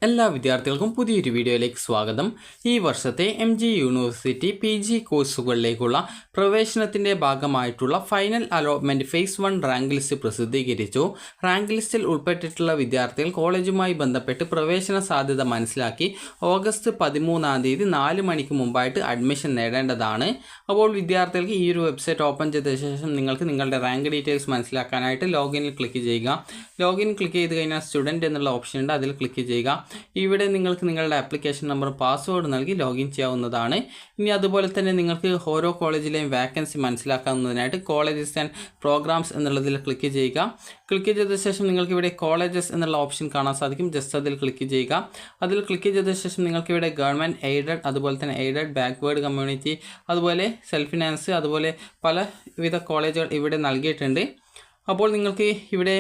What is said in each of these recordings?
എല്ലാ വിദ്യാർത്ഥികൾക്കും പുതിയൊരു വീഡിയോയിലേക്ക് സ്വാഗതം. ഈ വർഷത്തെ MG യൂണിവേഴ്സിറ്റി PG കോഴ്സുകളിലേക്കുള്ള പ്രവേശനത്തിൻ്റെ ഭാഗമായിട്ടുള്ള final allotment phase 1 rank list പ്രസിദ്ധീകരിച്ചു. റാങ്ക് ലിസ്റ്റിൽ ഉൾപ്പെട്ടിട്ടുള്ള വിദ്യാർത്ഥികൾ കോളേജുമായി ബന്ധപ്പെട്ട് പ്രവേശന സാധ്യത മനസ്സിലാക്കി ഓഗസ്റ്റ് 13 4 മണിക്ക് മുമ്പായിട്ട് അഡ്മിഷൻ നേടേണ്ടതാണ്. അപ്പോൾ വിദ്യാർത്ഥികൾക്ക് ഈ ഒരു വെബ്സൈറ്റ് ഓപ്പൺ ചെയ്ത ശേഷം നിങ്ങൾക്ക് നിങ്ങളുടെ റാങ്ക് ഡീറ്റെയിൽസ് മനസ്സിലാക്കാനായിട്ട് ലോഗിനിൽ ക്ലിക്ക് ചെയ്യുക. ലോഗിൻ ക്ലിക്ക് ചെയ്ത് കഴിഞ്ഞാൽ സ്റ്റുഡൻറ്റ് എന്നുള്ള ഓപ്ഷൻ ഉണ്ട്, അതിൽ ക്ലിക്ക് ചെയ്യുക. ഇവിടെ നിങ്ങൾക്ക് നിങ്ങളുടെ ആപ്ലിക്കേഷൻ നമ്പർ പാസ്വേഡ് നൽകി ലോഗിൻ ചെയ്യാവുന്നതാണ്. ഇനി അതുപോലെ തന്നെ നിങ്ങൾക്ക് ഓരോ കോളേജിലെയും വാക്കൻസി മനസ്സിലാക്കാവുന്നതിനായിട്ട് കോളേജസ് ആൻഡ് പ്രോഗ്രാംസ് എന്നുള്ളതിൽ ക്ലിക്ക് ചെയ്യുക. ക്ലിക്ക് ചെയ്ത ശേഷം നിങ്ങൾക്ക് ഇവിടെ കോളേജസ് എന്നുള്ള ഓപ്ഷൻ കാണാൻ സാധിക്കും. ജസ്റ്റ് അതിൽ ക്ലിക്ക് ചെയ്യുക. അതിൽ ക്ലിക്ക് ചെയ്ത ശേഷം നിങ്ങൾക്ക് ഇവിടെ ഗവൺമെൻറ് എയ്ഡഡ്, അതുപോലെ തന്നെ എയ്ഡഡ്, ബാക്ക്വേർഡ് കമ്മ്യൂണിറ്റി, അതുപോലെ സെൽഫ് ഫിനാൻസ്, അതുപോലെ പലവിധ കോളേജുകൾ ഇവിടെ നൽകിയിട്ടുണ്ട്. അപ്പോൾ നിങ്ങൾക്ക് ഇവിടെ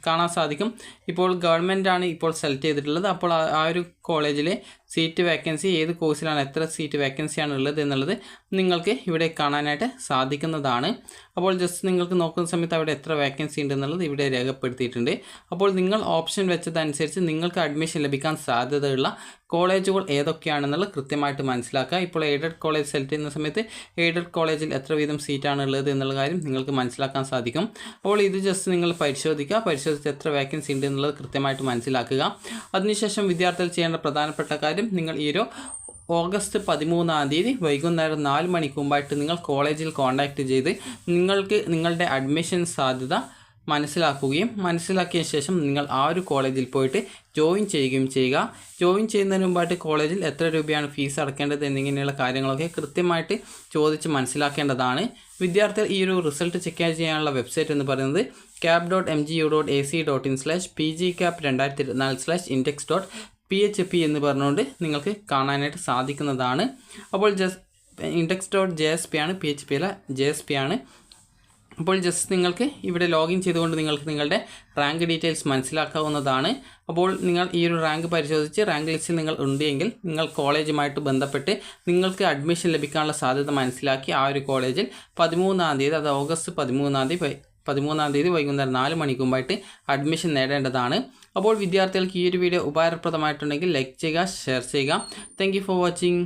കാണാൻ സാധിക്കും ഇപ്പോൾ ഗവൺമെൻറ്റാണ് ഇപ്പോൾ സെലക്ട് ചെയ്തിട്ടുള്ളത്. അപ്പോൾ ആ ഒരു കോളേജിലെ സീറ്റ് വേക്കൻസി, ഏത് കോഴ്സിലാണ് എത്ര സീറ്റ് വേക്കൻസിയാണ് ഉള്ളത് എന്നുള്ളത് നിങ്ങൾക്ക് ഇവിടെ കാണാനായിട്ട് സാധിക്കുന്നതാണ്. അപ്പോൾ ജസ്റ്റ് നിങ്ങൾക്ക് നോക്കുന്ന സമയത്ത് അവിടെ എത്ര വേക്കൻസി ഉണ്ടെന്നുള്ളത് ഇവിടെ രേഖപ്പെടുത്തിയിട്ടുണ്ട്. അപ്പോൾ നിങ്ങൾ ഓപ്ഷൻ വെച്ചതനുസരിച്ച് നിങ്ങൾക്ക് അഡ്മിഷൻ ലഭിക്കാൻ സാധ്യതയുള്ള കോളേജുകൾ ഏതൊക്കെയാണെന്നുള്ളത് കൃത്യമായിട്ട് മനസ്സിലാക്കുക. ഇപ്പോൾ എയ്ഡഡ് കോളേജ് സെലക്ട് ചെയ്യുന്ന സമയത്ത് എയ്ഡഡ് കോളേജിൽ എത്ര വീതം സീറ്റാണ് ഉള്ളത് എന്നുള്ള കാര്യം നിങ്ങൾക്ക് മനസ്സിലാക്കാൻ സാധിക്കും. അപ്പോൾ ഇത് ജസ്റ്റ് നിങ്ങൾ പരിശോധിച്ച് എത്ര വേക്കൻസി ഉണ്ട് എന്നുള്ളത് കൃത്യമായിട്ട് മനസ്സിലാക്കുക. അതിനുശേഷം വിദ്യാർത്ഥികൾ ചെയ്യേണ്ട പ്രധാനപ്പെട്ട കാര്യം, നിങ്ങൾ ഈ ഒരു ഓഗസ്റ്റ് 13 വൈകുന്നേരം 4 മണിക്ക് മുമ്പായിട്ട് നിങ്ങൾ കോളേജിൽ കോൺടാക്റ്റ് ചെയ്ത് നിങ്ങൾക്ക് നിങ്ങളുടെ അഡ്മിഷൻ സാധ്യത മനസ്സിലാക്കിയ ശേഷം നിങ്ങൾ ആ ഒരു കോളേജിൽ പോയിട്ട് ജോയിൻ ചെയ്യുകയും ചെയ്യുക. ജോയിൻ ചെയ്യുന്നതിന് മുമ്പായിട്ട് കോളേജിൽ എത്ര രൂപയാണ് ഫീസ് അടക്കേണ്ടത് എന്നിങ്ങനെയുള്ള കാര്യങ്ങളൊക്കെ കൃത്യമായിട്ട് ചോദിച്ച് മനസ്സിലാക്കേണ്ടതാണ്. വിദ്യാർത്ഥികൾ ഈ ഒരു റിസൾട്ട് ചെക്ക് ചെയ്യാനുള്ള വെബ്സൈറ്റ് എന്ന് പറയുന്നത് cap.mgu.ac.in/pgcap2024/index.php എന്ന് പറഞ്ഞുകൊണ്ട് നിങ്ങൾക്ക് കാണാനായിട്ട് സാധിക്കുന്നതാണ്. അപ്പോൾ index.jsp ആണ്, PHP അല്ല, JSP ആണ്. അപ്പോൾ ജസ്റ്റ് നിങ്ങൾക്ക് ഇവിടെ ലോഗിൻ ചെയ്തുകൊണ്ട് നിങ്ങൾക്ക് നിങ്ങളുടെ റാങ്ക് ഡീറ്റെയിൽസ് മനസ്സിലാക്കാവുന്നതാണ്. അപ്പോൾ നിങ്ങൾ ഈ ഒരു റാങ്ക് പരിശോധിച്ച് റാങ്ക് ലിസ്റ്റിൽ നിങ്ങൾ ഉണ്ടെങ്കിൽ നിങ്ങൾ കോളേജുമായിട്ട് ബന്ധപ്പെട്ട് നിങ്ങൾക്ക് അഡ്മിഷൻ ലഭിക്കാനുള്ള സാധ്യത മനസ്സിലാക്കി ആ ഒരു കോളേജിൽ 13 അത് ഓഗസ്റ്റ് 13 വൈകുന്നേരം 4 മണിക്ക് മുമ്പായിട്ട് അഡ്മിഷൻ നേടേണ്ടതാണ്. അപ്പോൾ വിദ്യാർത്ഥികൾക്ക് ഈ ഒരു വീഡിയോ ഉപകാരപ്രദമായിട്ടുണ്ടെങ്കിൽ ലൈക്ക് ചെയ്യുക, ഷെയർ ചെയ്യുക. Thank you for watching.